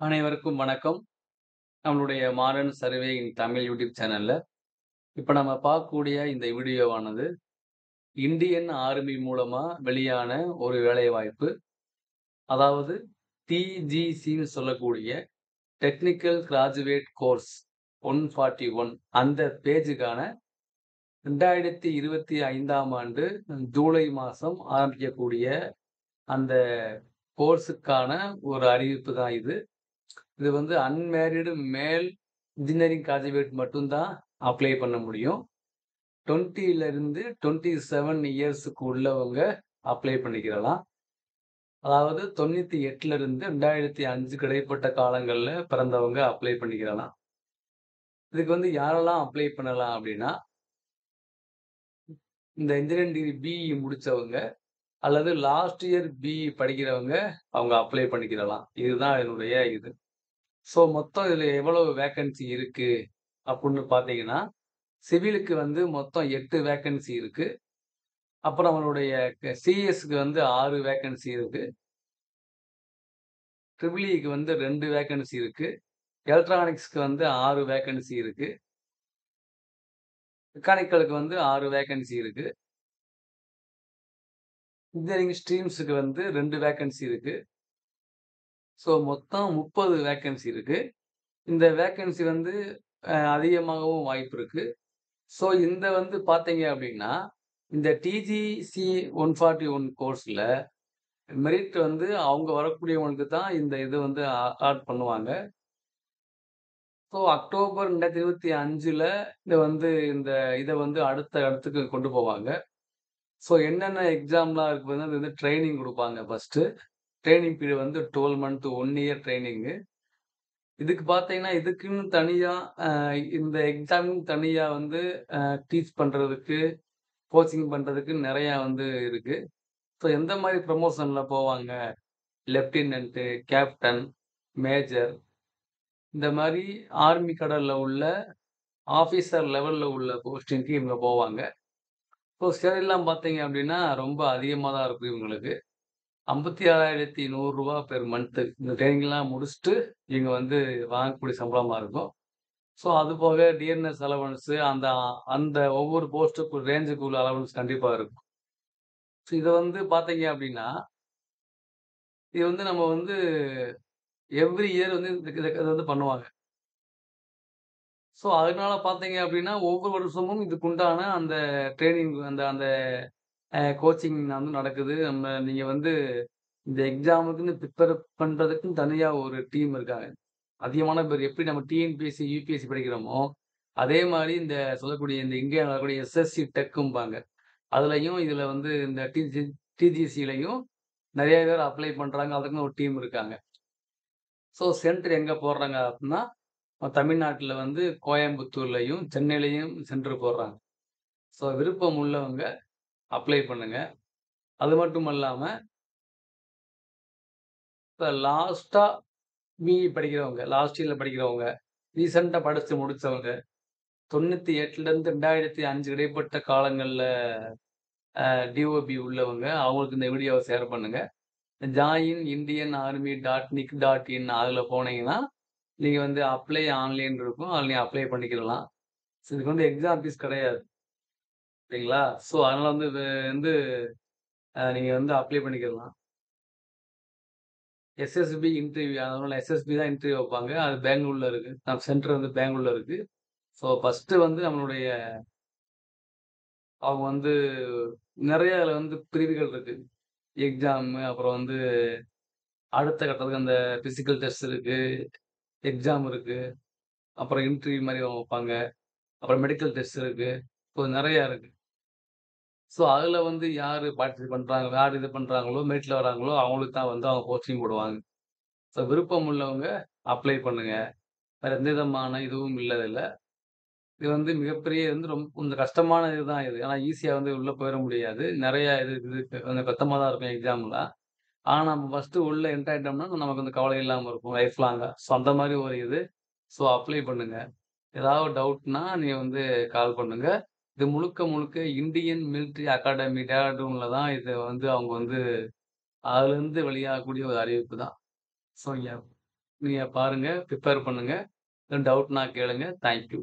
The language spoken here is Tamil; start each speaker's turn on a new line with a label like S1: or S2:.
S1: அனைவருக்கும் வணக்கம். நம்மளுடைய மாடர்ன் சர்வே இன் தமிழ் யூடியூப் சேனல்ல, இப்ப நம்ம பார்க்கக்கூடிய இந்த வீடியோவானது, இந்தியன் ஆர்மி மூலமா வெளியான ஒரு வேலைவாய்ப்பு. அதாவது டிஜிசின்னு சொல்லக்கூடிய டெக்னிக்கல் கிராஜுவேட் கோர்ஸ் 141 அந்த பேஜுக்கான 2025ஆம் ஆண்டு ஜூலை மாசம் ஆரம்பிக்கக்கூடிய அந்த கோர்ஸுக்கான ஒரு அறிவிப்பு தான் இது. இது வந்து அன்மேரிடு மேல் இன்ஜினியரிங் கிராஜுவேட் மட்டும் தான் அப்ளை பண்ண முடியும். 20ல இருந்து 27 இயர்ஸ்க்கு உள்ளவங்க அப்ளை பண்ணிக்கிறலாம். அதாவது 98ல இருந்து 2005க்கு இடைப்பட்ட காலங்கள்ல பிறந்தவங்க அப்ளை பண்ணிக்கிறலாம். இதுக்கு வந்து யாரெல்லாம் அப்ளை பண்ணலாம் அப்டின்னா, இந்த இன்ஜினியரிங் டிகிரி பிஇ முடிச்சவங்க அல்லது லாஸ்ட் இயர் பிஇ படிக்கிறவங்க அவங்க அப்ளை பண்ணிக்கிறலாம். இதுதான் இதனுடைய இது. மொத்தம் இதுல எவ்வளவு வேக்கன்சி இருக்கு அப்புட்ன்னு பார்த்தீங்கன்னா, சிவிலுக்கு வந்து மொத்தம் 8 வேக்கன்சி இருக்கு. அப்புறம் அவனுடைய சிஎஸ்க்கு வந்து 6 வேக்கன்சி இருக்கு. ட்ரிபிள் இக்கு வந்து 2 வேக்கன்சி இருக்கு. எலக்ட்ரானிக்ஸ்க்கு வந்து 6 வேக்கன்சி இருக்கு. மெக்கானிக்கலுக்கு வந்து 6 வேக்கன்சி இருக்கு. இன்ஜினியரிங் ஸ்ட்ரீம்ஸ்க்கு வந்து 2 வேக்கன்சி இருக்கு. மொத்தம் 30 வேக்கன்சி இருக்கு. இந்த வேக்கன்சி வந்து அதிகமாகவும் வாய்ப்பு இருக்கு. இந்த வந்து பார்த்தீங்க அப்டின்னா, இந்த டிஜிசி 141 கோர்ஸ்ல மெரிட் வந்து அவங்க வரக்கூடியவங்களுக்கு தான் இந்த இது வந்து அலாட் பண்ணுவாங்க. அக்டோபர் 2025ல இந்த இத வந்து அடுத்த இடத்துக்கு கொண்டு போவாங்க. என்னென்ன எக்ஸாம்லாம் இருக்கு பார்த்தீங்கன்னா, இது வந்து ட்ரெய்னிங் குடுப்பாங்க ஃபர்ஸ்ட்டு. ட்ரெய்னிங் பீரியட் வந்து 12 மந்த் 1 இயர் ட்ரெய்னிங்கு. இதுக்கு பார்த்தீங்கன்னா, இதுக்குன்னு தனியா அ இந்த எக்ஸாம்ன்னு தனியா வந்து டீச் பண்றதுக்கு, கோச்சிங் பண்றதுக்கு நெறையா வந்து இருக்கு. எந்த மாரி ப்ரமோஷன்ல போவாங்க? லெப்டினன்ட், கேப்டன், மேஜர் இந்த மாரி ஆர்மி கடல்ல உள்ள ஆஃபீசர் லெவல்ல உள்ள போஸ்டிங்க்கு இவங்க போவாங்க. சேலரிலாம் பார்த்தீங்க அப்டின்னா, ரொம்ப அதிகமா தான் இருக்கும் இவங்களுக்கு. ரூ. 56,100 பெர் மந்த். இந்த ட்ரெய்னிங்லாம் முடிச்சுட்டு இவங்க வந்து வாங்கக்கூடிய சம்பளமா இருக்கும். அது போக டியர்னஸ் அலவன்ஸ் அந்த அந்த ஒவ்வொரு போஸ்ட்டுக்கு ரேஞ்சுக்கு உள்ள அலவன்ஸ் கண்டிப்பா இருக்கும். இத வந்து பார்த்தீங்க அப்டின்னா, இது வந்து நம்ம வந்து எவ்ரி இயர் வந்து இத இத வந்து பண்ணுவாங்க. அதனால பார்த்தீங்க அப்டின்னா, ஒவ்வொரு வருஷமும் இதுக்குண்டான அந்த ட்ரெய்னிங் அந்த அந்த கோச்சிங் வந்து நடக்குது. நீங்க வந்து இந்த எக்ஸாமுக்குன்னு ப்ரிப்பேர் பண்றதுக்குன்னு தனியா ஒரு டீம் இருக்காங்க. அதிகமான பேர் எப்படி நம்ம டிஎன்பிஎஸ்சி, யுபிஎஸ்சி படிக்கிறோமோ, அதே மாரி இந்த சொல்லக்கூடிய இந்த இங்க நடக்கக்கூடிய எஸ்எஸ்சி டெக்கும்பாங்க. அதுலயும் இதுல வந்து இந்த டிஜிசிலயும் நெறைய பேர் அப்ளை பண்றாங்க. அதுக்குன்னு ஒரு டீம் இருக்காங்க. சென்டர் எங்க போடுறாங்க அப்டின்னா, தமிழ்நாட்டுல வந்து கோயம்புத்தூர்லயும், சென்னையிலயும் சென்டர் போடுறாங்க. விருப்பம் உள்ளவங்க அப்ளை பண்ணுங்க. அது மட்டும் அல்லாம, இப்ப லாஸ்ட்டா பிஇ படிக்கிறவங்க, லாஸ்ட் இயர்ல படிக்கிறவங்க, ரீசென்ட்டா படிச்சு முடிச்சவங்க, 98லேருந்து 2005 இடைப்பட்ட காலங்கள்ல டிஓபி உள்ளவங்க, அவங்களுக்கு இந்த வீடியோவ ஷேர் பண்ணுங்க. Join Indian army dot nic dot in அதுல போனீங்கன்னா, நீங்க வந்து அப்ளை ஆன்லைன் இருக்கும். அதுல நீங்க அப்ளை பண்ணிக்கிடலாம். இதுக்கு வந்து எக்ஸாம் ஃபீஸ் கிடையாது. சரிங்களா? அதனால வந்து இது வந்து நீங்க வந்து அப்ளை பண்ணிக்கிடலாம். எஸ்எஸ்பி இன்டர்வியூ அதனால எஸ்எஸ்பி தான் இன்டர்வியூ வைப்பாங்க. அது பெங்களூர்ல இருக்கு. சென்டர் வந்து பெங்களூர்ல இருக்கு. ஃபர்ஸ்ட்டு வந்து நம்மளுடைய அவங்க வந்து நெறைய அதுல வந்து பிரிவுகள் இருக்கு. எக்ஸாமு அப்புறம் வந்து அடுத்த கட்டத்துக்கு அந்த பிசிக்கல் டெஸ்ட் இருக்கு, எக்ஸாம் இருக்கு, அப்புறம் இன்டர்வியூ மாரி வைப்பாங்க. அப்புறம் மெடிக்கல் டெஸ்ட் இருக்கு. நெறையா இருக்கு. அதுல வந்து யாரு பார்ட்டிசிபேட் பண்றாங்க, யார் இது பண்றாங்களோ, மெரிட்ல வராங்களோ அவங்களுக்கு தான் வந்து அவங்க போஸ்டிங் போடுவாங்க. விருப்பம் உள்ளவங்க அப்ளை பண்ணுங்க. வேற எந்த விதமான இதுவும் இல்ல இதுல. இது வந்து மிகப்பெரிய வந்து கொஞ்சம் கஷ்டமான இதுதான் இது. ஆனா ஈஸியா வந்து உள்ள போயிற முடியாது. நெறைய இது இருக்கு. கொஞ்சம் கஷ்டமா தான் இருக்கும் எக்ஸாம்லாம். ஆனா நம்ம ஃபர்ஸ்ட்டு உள்ள என்டர் ஆயிட்டோம்னா, நமக்கு வந்து கவலை இல்லாம இருக்கும் லைஃப் லாங்கா. அந்த மாரி ஒரு இது. அப்ளை பண்ணுங்க. ஏதாவது டவுட்னா நீங்க வந்து கால் பண்ணுங்க. இது முழுக்க முழுக்க இந்தியன் மிலிட்டரி அகாடமி டேராடூன்ல தான் இது வந்து அவங்க வந்து அதுலருந்து வெளியாகக்கூடிய ஒரு அறிவிப்பு தான். யா நீங்க பாருங்க. ப்ரிப்பேர் பண்ணுங்க. எதுவும் டவுட்னா கேளுங்க. Thank you.